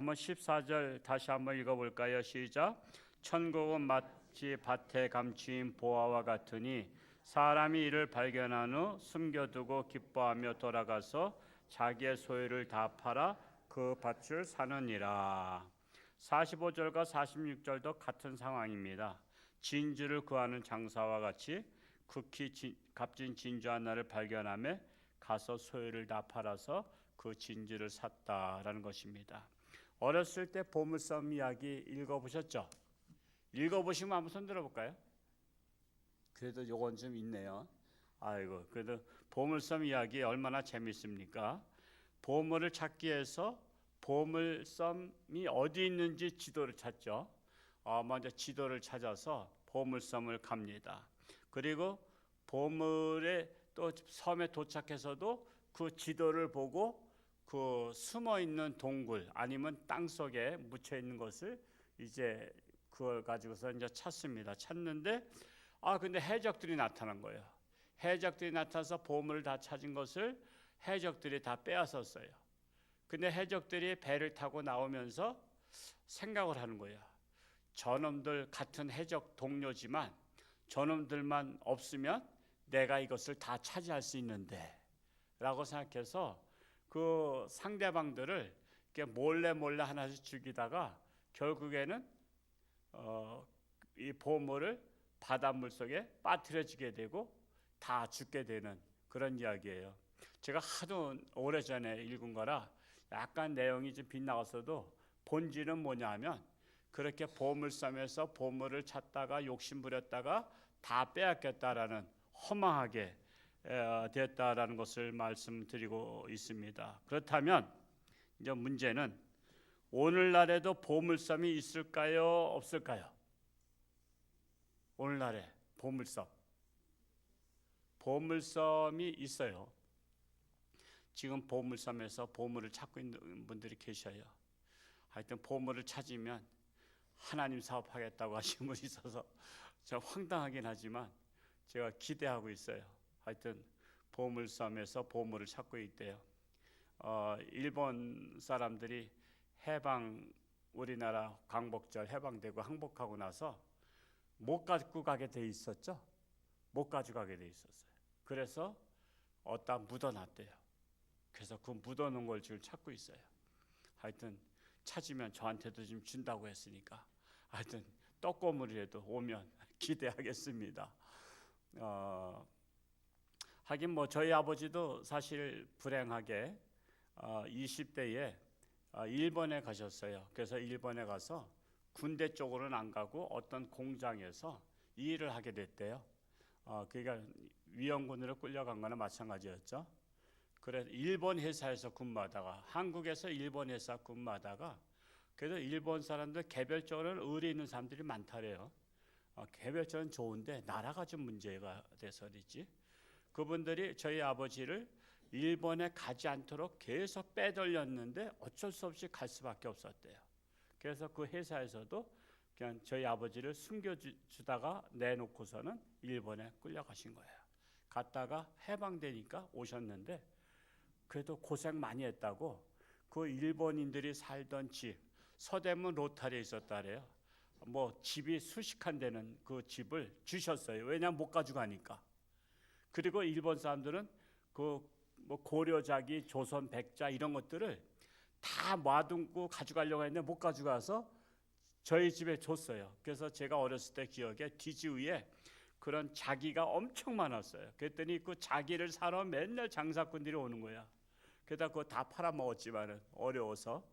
한번 14절 다시 한번 읽어볼까요? 시작. 천국은 마치 밭에 감추인 보화와 같으니 사람이 이를 발견한 후 숨겨두고 기뻐하며 돌아가서 자기의 소유를 다 팔아 그 밭을 사느니라. 45절과 46절도 같은 상황입니다. 진주를 구하는 장사와 같이 극히 값진 진주 하나를 발견하며 가서 소유를 다 팔아서 그 진주를 샀다라는 것입니다. 어렸을 때 보물섬 이야기 읽어보셨죠? 읽어보시면 한번 손 들어볼까요? 그래도 요건 좀 있네요. 아이고, 그래도 보물섬 이야기 얼마나 재밌습니까? 보물을 찾기 위해서 보물섬이 어디 있는지 지도를 찾죠. 먼저 지도를 찾아서 보물섬을 갑니다. 그리고 보물의 또 섬에 도착해서도 그 지도를 보고 그 숨어 있는 동굴 아니면 땅 속에 묻혀 있는 것을 이제 그걸 가지고서 이제 찾습니다. 찾는데 근데 해적들이 나타난 거예요. 해적들이 나타나서 보물을 다 찾은 것을 해적들이 다 빼앗았어요. 근데 해적들이 배를 타고 나오면서 생각을 하는 거예요. 저놈들 같은 해적 동료지만 저놈들만 없으면 내가 이것을 다 차지할 수 있는데 라고 생각해서 그 상대방들을 이렇게 몰래 하나씩 죽이다가 결국에는 이 보물을 바닷물 속에 빠뜨려지게 되고 다 죽게 되는 그런 이야기예요. 제가 하도 오래전에 읽은 거라 약간 내용이 좀 빗나갔어도 본질은 뭐냐 하면 그렇게 보물섬에서 보물을 찾다가 욕심부렸다가 다 빼앗겼다라는 허망하게 됐다라는 것을 말씀드리고 있습니다. 그렇다면 이제 문제는 오늘날에도 보물섬이 있을까요? 없을까요? 오늘날에 보물섬이 있어요. 지금 보물섬에서 보물을 찾고 있는 분들이 계셔요. 하여튼 보물을 찾으면 하나님 사업하겠다고 하신 분이 있어서 좀 황당하긴 하지만 제가 기대하고 있어요. 하여튼 보물섬에서 보물을 찾고 있대요. 일본 사람들이 우리나라 광복절 해방되고 항복하고 나서 못 갖고 가게 돼 있었죠. 못 가져가게 돼 있었어요. 그래서 어디다 묻어놨대요. 그래서 그 묻어놓은 걸 지금 찾고 있어요. 하여튼 찾으면 저한테도 좀 준다고 했으니까 하여튼 떡고물이라도 오면 기대하겠습니다. 하긴 저희 아버지도 사실 불행하게 20대에 일본에 가셨어요. 그래서 일본에 가서 군대 쪽으로는 안 가고 어떤 공장에서 일을 하게 됐대요. 그러니까 위험군으로 끌려간 거나 마찬가지였죠. 그래서 일본 회사에서 근무하다가 한국에서 일본 회사 근무하다가 그래도 일본 사람들 개별적으로는 의리 있는 사람들이 많다래요. 개별적으로는 좋은데 나라가 좀 문제가 돼서 그렇지. 그분들이 저희 아버지를 일본에 가지 않도록 계속 빼돌렸는데 어쩔 수 없이 갈 수밖에 없었대요. 그래서 그 회사에서도 그냥 저희 아버지를 숨겨주다가 내놓고서는 일본에 끌려가신 거예요. 갔다가 해방되니까 오셨는데 그래도 고생 많이 했다고 그 일본인들이 살던 집 서대문 로타리에 있었다래요. 집이 수십칸 되는 그 집을 주셨어요. 왜냐하면 못 가져가니까. 그리고 일본 사람들은 고려자기, 조선 백자 이런 것들을 다 놔두고 가져가려고 했는데 못 가져가서 저희 집에 줬어요. 그래서 제가 어렸을 때 기억에 뒤지 위에 그런 자기가 엄청 많았어요. 그랬더니 그 자기를 사러 맨날 장사꾼들이 오는 거야. 그러다 그거 다 팔아먹었지만은 어려워서.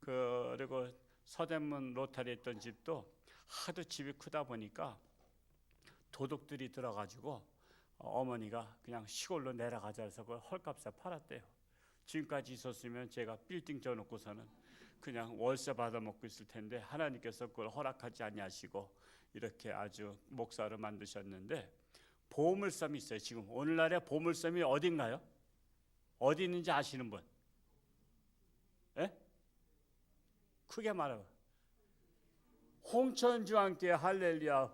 그리고 서대문 로타리에 있던 집도 하도 집이 크다 보니까 도둑들이 들어가지고 어머니가 그냥 시골로 내려가자 해서 그걸 헐값에 팔았대요. 지금까지 있었으면 제가 빌딩 져놓고서는 그냥 월세 받아 먹고 있을 텐데 하나님께서 그걸 허락하지 아니하시고 이렇게 아주 목사로 만드셨는데 보물섬이 있어요. 지금 오늘날의 보물섬이 어딘가요? 어디 있는지 아시는 분? 예? 크게 말하고 홍천중앙교회 할렐루야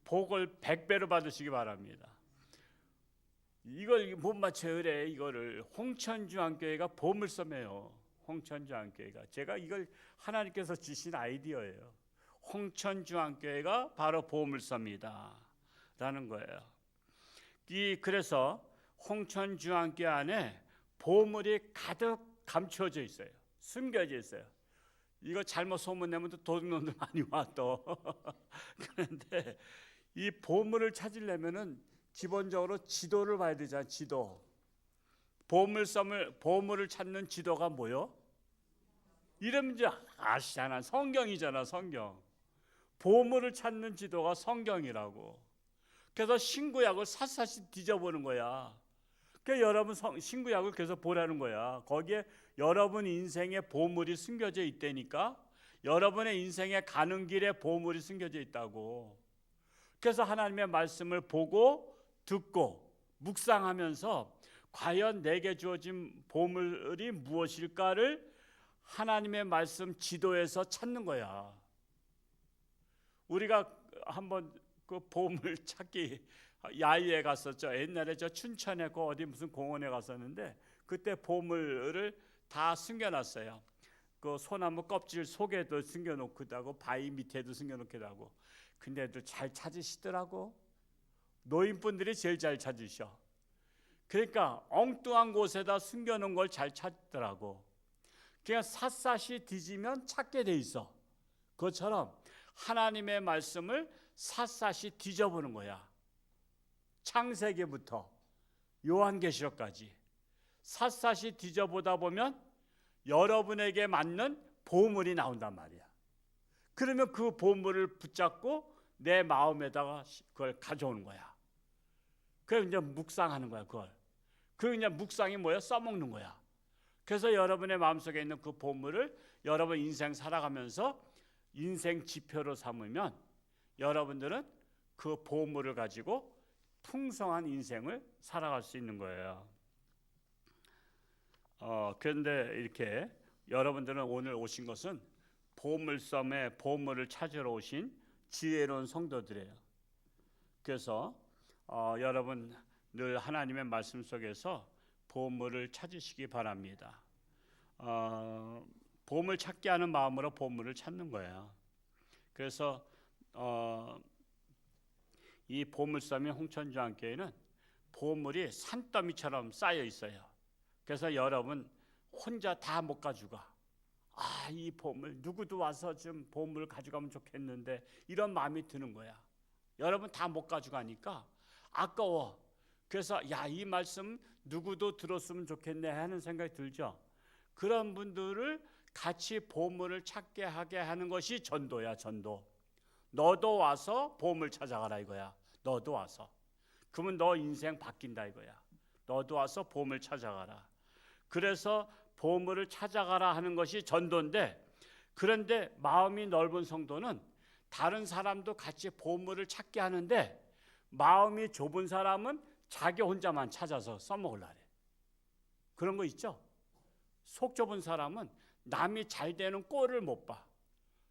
복을 100배로 받으시기 바랍니다. 이걸 못 맞춰요. 그래 이거를 홍천중앙교회가 보물섬이에요. 홍천중앙교회가. 제가 이걸 하나님께서 주신 아이디어예요. 홍천중앙교회가 바로 보물섬이다 라는 거예요. 그래서 홍천중앙교회 안에 보물이 가득 감춰져 있어요. 숨겨져 있어요. 이거 잘못 소문내면 또 도둑놈들 많이 와 또. 그런데 이 보물을 찾으려면은 기본적으로 지도를 봐야 되잖아. 지도. 보물을 찾는 지도가 뭐요? 이름 이제 아시잖아. 성경이잖아. 성경. 보물을 찾는 지도가 성경이라고. 그래서 신구약을 샅샅이 뒤져보는 거야. 그러니까 여러분 신구약을 계속 보라는 거야. 거기에 여러분 인생의 보물이 숨겨져 있다니까. 여러분의 인생에 가는 길에 보물이 숨겨져 있다고. 그래서 하나님의 말씀을 보고 듣고 묵상하면서 과연 내게 주어진 보물이 무엇일까를 하나님의 말씀 지도에서 찾는 거야. 우리가 한번 그 보물 찾기 야유회 갔었죠. 옛날에 저 춘천에 그 어디 무슨 공원에 갔었는데 그때 보물을 다 숨겨놨어요. 그 소나무 껍질 속에도 숨겨놓기도 하고 바위 밑에도 숨겨놓기도 하고. 근데도 잘 찾으시더라고. 노인분들이 제일 잘 찾으셔. 그러니까 엉뚱한 곳에다 숨겨놓은 걸 잘 찾더라고. 그냥 샅샅이 뒤지면 찾게 돼 있어. 그것처럼 하나님의 말씀을 샅샅이 뒤져보는 거야. 창세기부터 요한계시록까지 샅샅이 뒤져보다 보면 여러분에게 맞는 보물이 나온단 말이야. 그러면 그 보물을 붙잡고 내 마음에다가 그걸 가져오는 거야. 그래서 이제 묵상하는 거야. 그리고 이제 묵상이 뭐야? 써먹는 거야. 그래서 여러분의 마음속에 있는 그 보물을 여러분 인생 살아가면서 인생 지표로 삼으면 여러분들은 그 보물을 가지고 풍성한 인생을 살아갈 수 있는 거예요. 그런데 이렇게 여러분들은 오늘 오신 것은 보물섬에 보물을 찾으러 오신 지혜로운 성도들이에요. 그래서 여러분 늘 하나님의 말씀 속에서 보물을 찾으시기 바랍니다. 보물 찾기 하는 마음으로 보물을 찾는 거예요. 그래서 이 보물섬인 홍천중앙교회는 보물이 산더미처럼 쌓여 있어요. 그래서 여러분 혼자 다 못 가져가. 이 보물 누구도 와서 좀 보물 가져가면 좋겠는데 이런 마음이 드는 거야. 여러분 다 못 가져가니까 아까워. 그래서 이 말씀 누구도 들었으면 좋겠네 하는 생각이 들죠. 그런 분들을 같이 보물을 찾게 하게 하는 것이 전도야. 전도. 너도 와서 보물 찾아가라 이거야. 너도 와서. 그러면 너 인생 바뀐다 이거야. 너도 와서 보물 찾아가라. 그래서 보물을 찾아가라 하는 것이 전도인데, 그런데 마음이 넓은 성도는 다른 사람도 같이 보물을 찾게 하는데 마음이 좁은 사람은 자기 혼자만 찾아서 써먹으려래. 그런 거 있죠. 속 좁은 사람은 남이 잘 되는 꼴을 못 봐.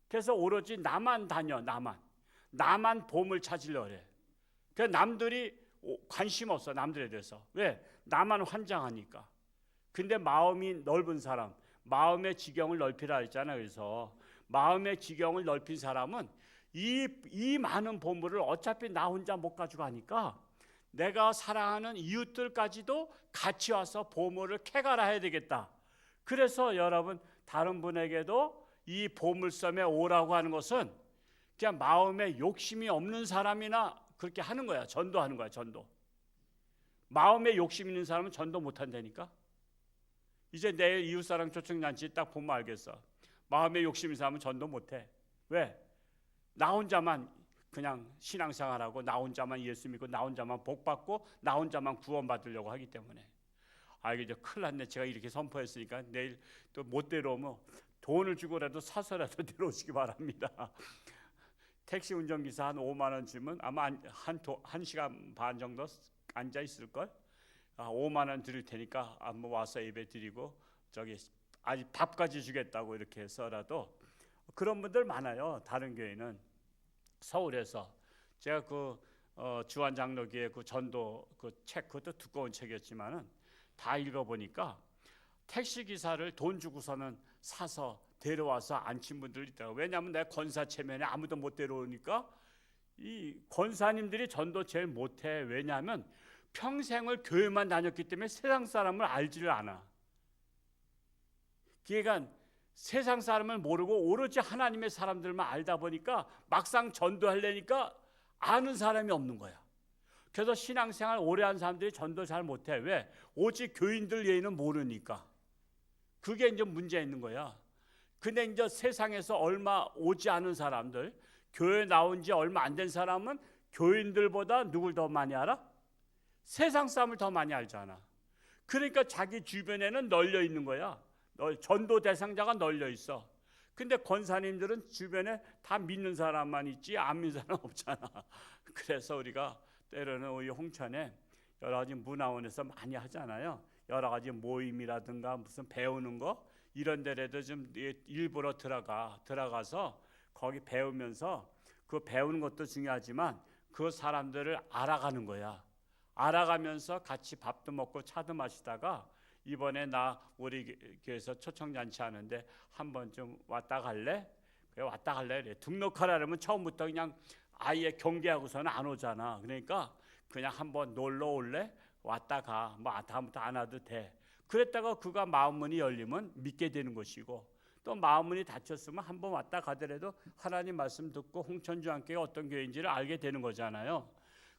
그래서 오로지 나만 다녀. 나만 보물 찾으려고 해. 그래서 남들이 관심 없어. 남들에 대해서. 왜? 나만 환장하니까. 근데 마음이 넓은 사람, 마음의 지경을 넓히라 했잖아요. 그래서 마음의 지경을 넓힌 사람은 이 많은 보물을 어차피 나 혼자 못 가져가니까 내가 사랑하는 이웃들까지도 같이 와서 보물을 캐가라 해야 되겠다. 그래서 여러분 다른 분에게도 이 보물섬에 오라고 하는 것은 그냥 마음에 욕심이 없는 사람이나 그렇게 하는 거야. 전도하는 거야. 전도. 마음에 욕심 있는 사람은 전도 못 한다니까. 이제 내일 이웃사랑 초청잔치 딱 보면 알겠어. 마음에 욕심 있는 사람은 전도 못 해. 왜? 나 혼자만 그냥 신앙생활하고 나 혼자만 예수 믿고 나 혼자만 복받고 나 혼자만 구원받으려고 하기 때문에. 이게 큰일 났네. 제가 이렇게 선포했으니까 내일 또 못 데려오면 돈을 주고라도 사서라도 데려오시기 바랍니다. 택시 운전기사 한 5만 원 주면 아마 한 시간 반 정도 앉아 있을걸? 5만 원 드릴 테니까 한번 와서 예배 드리고 아직 밥까지 주겠다고 이렇게 해서라도. 그런 분들 많아요. 다른 교회는. 서울에서 제가 주한 장로교회 전도 책, 그것도 두꺼운 책이었지만은 다 읽어보니까 택시 기사를 돈 주고서는 사서 데려와서 앉힌 분들 있더라고요. 왜냐하면 내 권사 체면에 아무도 못 데려오니까 이 권사님들이 전도 제일 못해. 왜냐하면 평생을 교회만 다녔기 때문에 세상 사람을 알지를 않아. 그러니까 세상 사람을 모르고 오로지 하나님의 사람들만 알다 보니까 막상 전도하려니까 아는 사람이 없는 거야. 그래서 신앙생활 오래 한 사람들이 전도 잘 못해. 왜? 오직 교인들 예의는 모르니까. 그게 이제 문제 있는 거야. 근데 이제 세상에서 얼마 오지 않은 사람들, 교회 나온 지 얼마 안 된 사람은 교인들보다 누굴 더 많이 알아? 세상 사람을 더 많이 알잖아. 그러니까 자기 주변에는 널려 있는 거야. 전도 대상자가 널려 있어. 근데 권사님들은 주변에 다 믿는 사람만 있지 안 믿는 사람 없잖아. 그래서 우리가 때로는 우리 홍천에 여러 가지 문화원에서 많이 하잖아요. 여러 가지 모임이라든가 무슨 배우는 거 이런 데라도 좀 일부러 들어가서 거기 배우면서 그 배우는 것도 중요하지만 그 사람들을 알아가는 거야. 알아가면서 같이 밥도 먹고 차도 마시다가 이번에 나 우리 교회에서 초청잔치 하는데 한번 좀 왔다 갈래? 그래 왔다 갈래? 그래. 등록하라 그러면 처음부터 그냥 아예 경계하고서는 안 오잖아. 그러니까 그냥 한번 놀러 올래? 왔다 가. 뭐 다음부터 안 와도 돼. 그랬다가 그가 마음문이 열리면 믿게 되는 것이고 또 마음문이 닫혔으면 한번 왔다 가더라도 하나님 말씀 듣고 홍천주안교회가 어떤 교회인지를 알게 되는 거잖아요.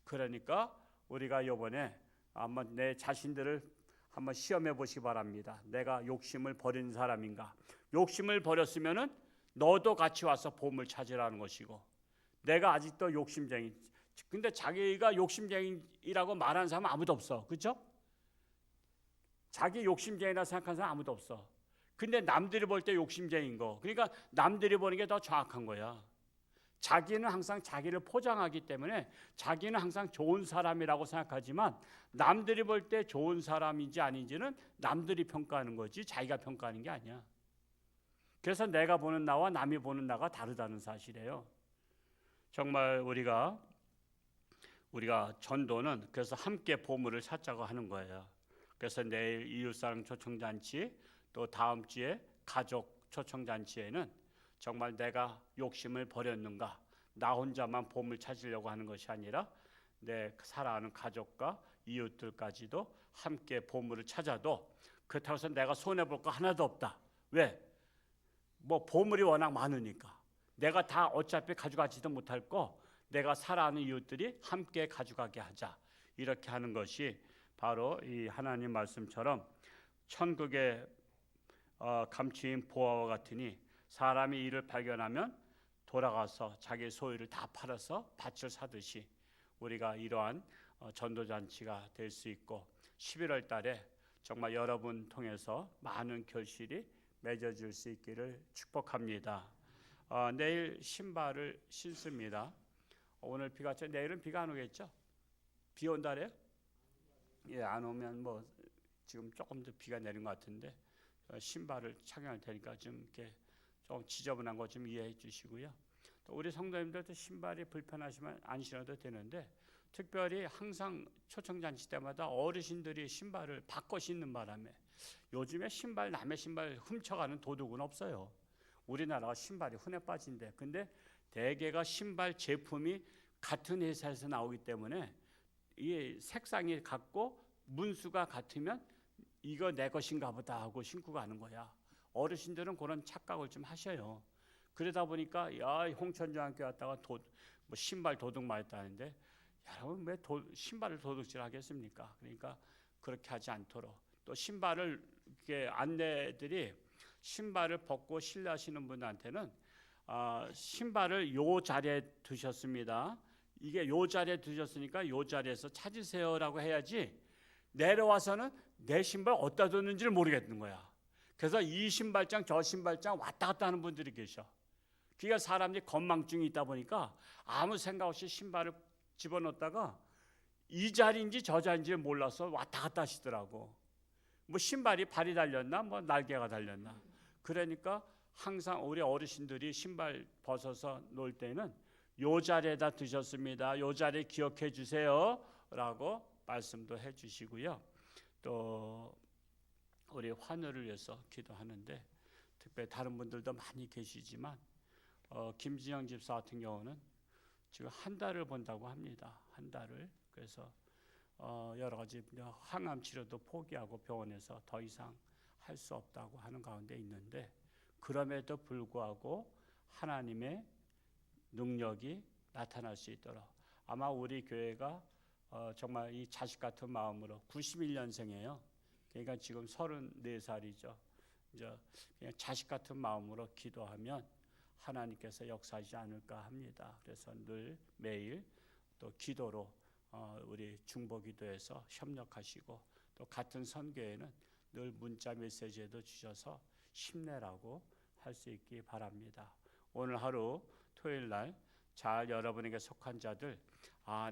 그러니까 우리가 이번에 한번 내 자신들을 한번 시험해 보시기 바랍니다. 내가 욕심을 버린 사람인가? 욕심을 버렸으면은 너도 같이 와서 보물 찾으라는 것이고 내가 아직도 욕심쟁이. 근데 자기가 욕심쟁이라고 말하는 사람은 아무도 없어. 그렇죠? 자기 욕심쟁이라 생각하는 사람 아무도 없어. 근데 남들이 볼 때 욕심쟁이인 거. 그러니까 남들이 보는 게 더 정확한 거야. 자기는 항상 자기를 포장하기 때문에 자기는 항상 좋은 사람이라고 생각하지만 남들이 볼 때 좋은 사람인지 아닌지는 남들이 평가하는 거지 자기가 평가하는 게 아니야. 그래서 내가 보는 나와 남이 보는 나가 다르다는 사실이에요. 정말 우리가 전도는 그래서 함께 보물을 찾자고 하는 거예요. 그래서 내일 이웃사랑 초청잔치 또 다음 주에 가족 초청잔치에는 정말 내가 욕심을 버렸는가, 나 혼자만 보물 찾으려고 하는 것이 아니라 내 사랑하는 가족과 이웃들까지도 함께 보물을 찾아도 그렇다고 해서 내가 손해볼 거 하나도 없다. 왜? 뭐 보물이 워낙 많으니까 내가 다 어차피 가져가지도 못할 거 내가 사랑하는 이웃들이 함께 가져가게 하자. 이렇게 하는 것이 바로 이 하나님 말씀처럼 천국의 감추인 보화와 같으니 사람이 이를 발견하면 돌아가서 자기 소유를 다 팔아서 밭을 사듯이 우리가 이러한 전도잔치가 될 수 있고 11월 달에 정말 여러분 통해서 많은 결실이 맺어질 수 있기를 축복합니다. 내일 신발을 신습니다. 오늘 비가 왔죠? 내일은 비가 안 오겠죠? 비 온다래요? 예, 안 오면 뭐 지금 조금 더 비가 내린 것 같은데 신발을 착용할 테니까 좀 이렇게 좀 지저분한 거 좀 이해해 주시고요. 또 우리 성도님들도 신발이 불편하시면 안 신어도 되는데 특별히 항상 초청잔치 때마다 어르신들이 신발을 바꿔 신는 바람에 요즘에 신발 남의 신발 훔쳐가는 도둑은 없어요. 우리나라가 신발이 흔해 빠진대. 근데 대개가 신발 제품이 같은 회사에서 나오기 때문에 이 색상이 같고 문수가 같으면 이거 내 것인가 보다 하고 신고 가는 거야. 어르신들은 그런 착각을 좀 하셔요. 그러다 보니까 야 홍천중학교 왔다가 뭐 신발 도둑 맞았다는데 여러분 왜 신발을 도둑질 하겠습니까? 그러니까 그렇게 하지 않도록 또 신발을 이렇게 안내들이 신발을 벗고 실례하시는 분한테는 신발을 요 자리에 두셨습니다. 이게 요 자리에 두셨으니까 요 자리에서 찾으세요라고 해야지 내려와서는 내 신발 어디다 뒀는지를 모르겠는 거야. 그래서 이 신발장 저 신발장 왔다 갔다 하는 분들이 계셔. 그러니까 사람들이 건망증이 있다 보니까 아무 생각 없이 신발을 집어넣었다가 이 자리인지 저 자리인지 몰라서 왔다 갔다 하시더라고. 뭐 신발이 발이 달렸나 뭐 날개가 달렸나. 그러니까 항상 우리 어르신들이 신발 벗어서 놀 때는 요 자리에다 두셨습니다. 요 자리 기억해 주세요 라고 말씀도 해 주시고요. 또 우리 환우를 위해서 기도하는데, 특별히 다른 분들도 많이 계시지만 김진영 집사 같은 경우는 지금 한 달을 본다고 합니다. 한 달을. 그래서 여러 가지 항암 치료도 포기하고 병원에서 더 이상 할 수 없다고 하는 가운데 있는데, 그럼에도 불구하고 하나님의 능력이 나타날 수 있도록, 아마 우리 교회가 정말 이 자식 같은 마음으로, 91년생이에요. 그러니까 지금 34살이죠. 이제 그냥 자식 같은 마음으로 기도하면 하나님께서 역사하지 않을까 합니다. 그래서 늘 매일 또 기도로 우리 중보기도에서 협력하시고, 또 같은 선교회는 늘 문자 메시지에도 주셔서 힘내라고 할 수 있기 바랍니다. 오늘 하루 토요일 날 잘 여러분에게 속한 자들,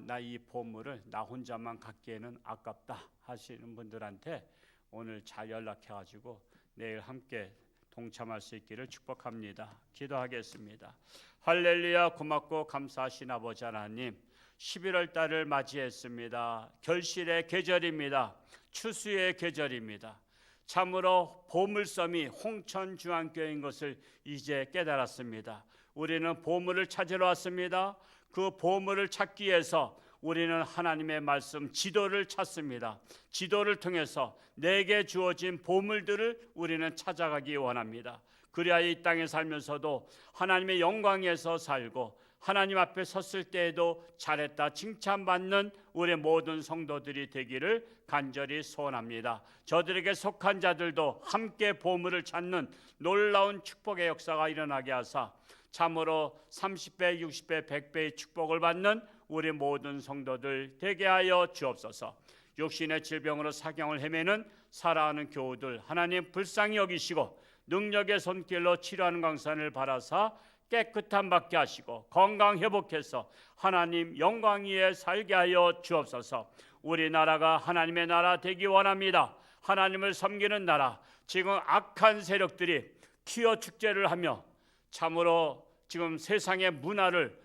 나 이 보물을 나 혼자만 갖기에는 아깝다 하시는 분들한테 오늘 잘 연락해 가지고 내일 함께 동참할 수 있기를 축복합니다. 기도하겠습니다. 할렐루야. 고맙고 감사하신 아버지 하나님, 11월 달을 맞이했습니다. 결실의 계절입니다. 추수의 계절입니다. 참으로 보물섬이 홍천중앙교회인 것을 이제 깨달았습니다. 우리는 보물을 찾으러 왔습니다. 그 보물을 찾기 위해서 우리는 하나님의 말씀 지도를 찾습니다. 지도를 통해서 내게 주어진 보물들을 우리는 찾아가기 원합니다. 그래야 이 땅에 살면서도 하나님의 영광에서 살고, 하나님 앞에 섰을 때에도 잘했다 칭찬받는 우리 모든 성도들이 되기를 간절히 소원합니다. 저들에게 속한 자들도 함께 보물을 찾는 놀라운 축복의 역사가 일어나게 하사 참으로 30배, 60배, 100배의 축복을 받는 우리 모든 성도들 되게 하여 주옵소서. 육신의 질병으로 사경을 헤매는 살아가는 교우들 하나님 불쌍히 여기시고 능력의 손길로 치료하는 강산을 바라사 깨끗함 받게 하시고 건강 회복해서 하나님 영광 위에 살게 하여 주옵소서. 우리나라가 하나님의 나라 되기 원합니다. 하나님을 섬기는 나라. 지금 악한 세력들이 퀴어 축제를 하며 참으로 지금 세상의 문화를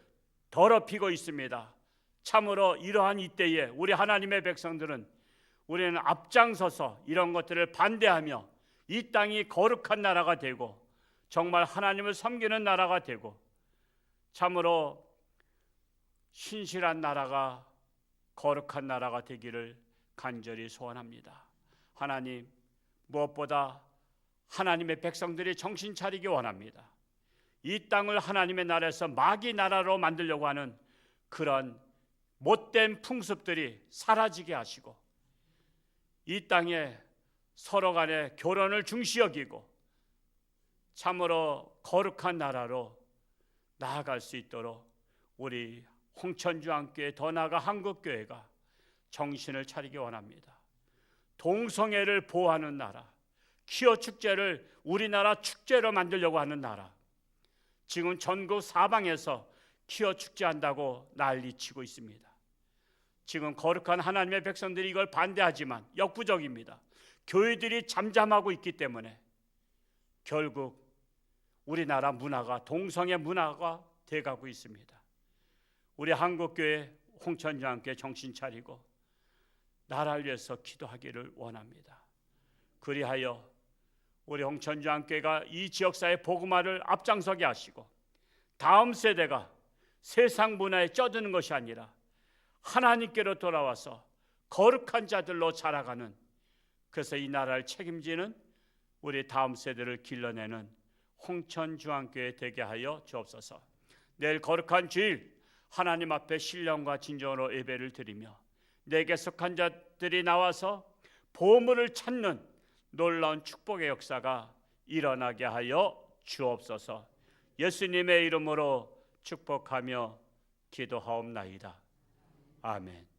더럽히고 있습니다. 참으로 이러한 이때에 우리 하나님의 백성들은, 우리는 앞장서서 이런 것들을 반대하며 이 땅이 거룩한 나라가 되고 정말 하나님을 섬기는 나라가 되고 참으로 신실한 나라가, 거룩한 나라가 되기를 간절히 소원합니다. 하나님, 무엇보다 하나님의 백성들이 정신 차리기 원합니다. 이 땅을 하나님의 나라에서 마귀 나라로 만들려고 하는 그런 못된 풍습들이 사라지게 하시고, 이 땅에 서로 간에 결혼을 중시 여기고 참으로 거룩한 나라로 나아갈 수 있도록 우리 홍천중앙교회, 더 나아가 한국교회가 정신을 차리기 원합니다. 동성애를 보호하는 나라, 퀴어 축제를 우리나라 축제로 만들려고 하는 나라, 지금 전국 사방에서 퀴어 축제한다고 난리치고 있습니다. 지금 거룩한 하나님의 백성들이 이걸 반대하지만 역부족입니다. 교회들이 잠잠하고 있기 때문에 결국 우리나라 문화가 동성애 문화가 돼가고 있습니다. 우리 한국교회 홍천중앙교회 정신 차리고 나라를 위해서 기도하기를 원합니다. 그리하여 우리 홍천중앙교회가 이 지역사회 복음화를 앞장서게 하시고 다음 세대가 세상 문화에 쩌드는 것이 아니라 하나님께로 돌아와서 거룩한 자들로 자라가는, 그래서 이 나라를 책임지는 우리 다음 세대를 길러내는 홍천중앙교회 되게 하여 주옵소서. 내일 거룩한 주일 하나님 앞에 신령과 진정으로 예배를 드리며 내게 속한 자들이 나와서 보물을 찾는 놀라운 축복의 역사가 일어나게 하여 주옵소서. 예수님의 이름으로 축복하며 기도하옵나이다. 아멘.